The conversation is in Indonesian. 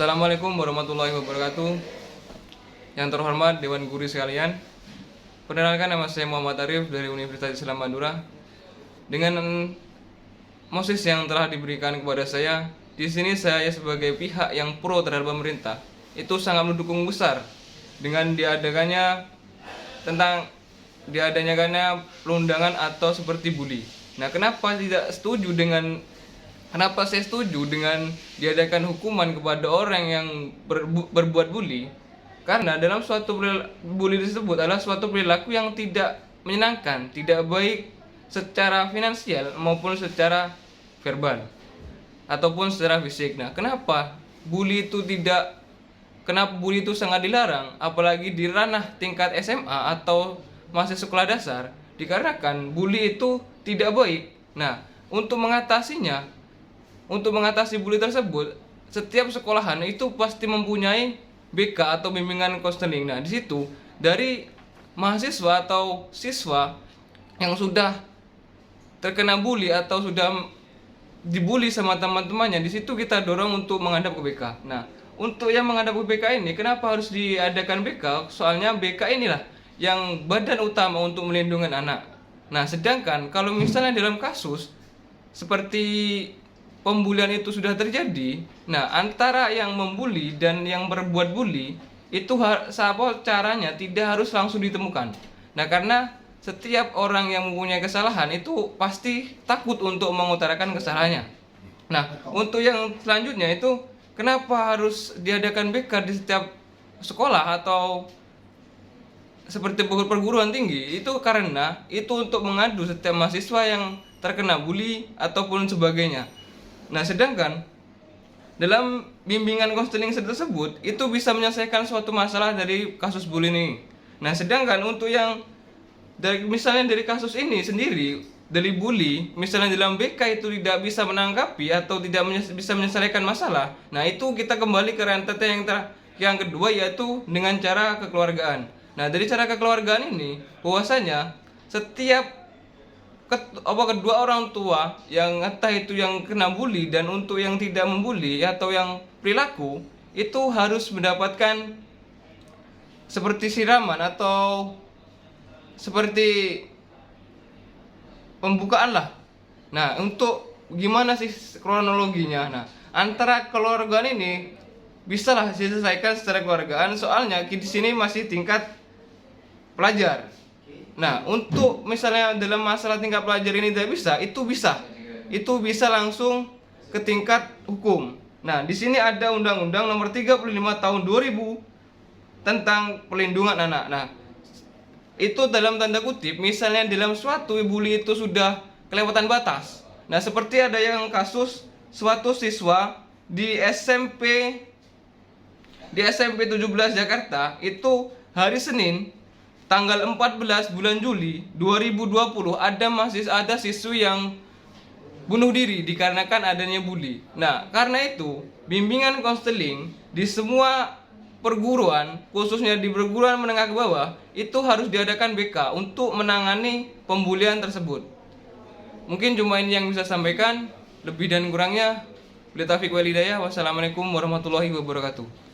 Assalamualaikum warahmatullahi wabarakatuh. Yang terhormat Dewan Guru sekalian, perkenalkan nama saya Muhammad Arif dari Universitas Islam Madura. Dengan mosis yang telah diberikan kepada saya, di sini saya sebagai pihak yang pro terhadap pemerintah itu sangat mendukung besar dengan diadakannya perundangan atau seperti bully. Nah, Kenapa saya setuju dengan diadakan hukuman kepada orang yang berbuat bully? Karena dalam bully tersebut adalah suatu perilaku yang tidak menyenangkan, tidak baik secara finansial maupun secara verbal ataupun secara fisik. Nah, kenapa bully itu sangat dilarang, apalagi di ranah tingkat SMA atau masih sekolah dasar? Dikarenakan bully itu tidak baik. Nah, untuk mengatasi bully tersebut, setiap sekolahan itu pasti mempunyai BK atau bimbingan konseling. Nah, di situ dari mahasiswa atau siswa yang sudah terkena bully atau sudah dibully sama teman-temannya, di situ kita dorong untuk menghadap ke BK. Nah, untuk yang menghadap ke BK ini, kenapa harus diadakan BK? Soalnya BK inilah yang badan utama untuk melindungi anak. Nah, sedangkan kalau misalnya dalam kasus seperti pembulian itu sudah terjadi, nah antara yang membuli dan yang berbuat bully itu caranya tidak harus langsung ditemukan. Nah, karena setiap orang yang mempunyai kesalahan itu pasti takut untuk mengutarakan kesalahannya. Nah, untuk yang selanjutnya itu kenapa harus diadakan BK di setiap sekolah atau seperti perguruan tinggi? Itu karena itu untuk mengadu setiap mahasiswa yang terkena bully ataupun sebagainya. Nah, sedangkan dalam bimbingan konseling tersebut itu bisa menyelesaikan suatu masalah dari kasus bully ini. Nah, sedangkan untuk yang misalnya dari kasus ini sendiri, dari bully, misalnya dalam BK itu tidak bisa menanggapi atau tidak bisa menyelesaikan masalah. Nah, itu kita kembali ke rentetan yang kedua, yaitu dengan cara kekeluargaan. Nah, dari cara kekeluargaan ini bahwasanya setiap kedua orang tua yang entah itu yang kena bully dan untuk yang tidak membuli atau yang perilaku itu harus mendapatkan seperti siraman atau seperti pembukaan lah. Nah, untuk gimana sih kronologinya? Nah, antara kekeluargaan ini bisalah diselesaikan secara kekeluargaan, soalnya di sini masih tingkat pelajar. Nah, untuk misalnya dalam masalah tingkat pelajar ini tidak bisa, itu bisa langsung ke tingkat hukum. Nah, di sini ada Undang-Undang Nomor 35 Tahun 2000 tentang perlindungan anak. Nah, itu dalam tanda kutip, misalnya dalam suatu bully itu sudah kelewatan batas. Nah, seperti ada yang kasus suatu siswa di SMP 17 Jakarta itu hari Senin tanggal 14 bulan Juli 2020 ada siswi yang bunuh diri dikarenakan adanya bully. Nah, karena itu bimbingan konseling di semua perguruan, khususnya di perguruan menengah ke bawah, itu harus diadakan BK untuk menangani pembulian tersebut. Mungkin cuma ini yang bisa sampaikan, lebih dan kurangnya billahi taufiq wal hidayah. Wassalamualaikum warahmatullahi wabarakatuh.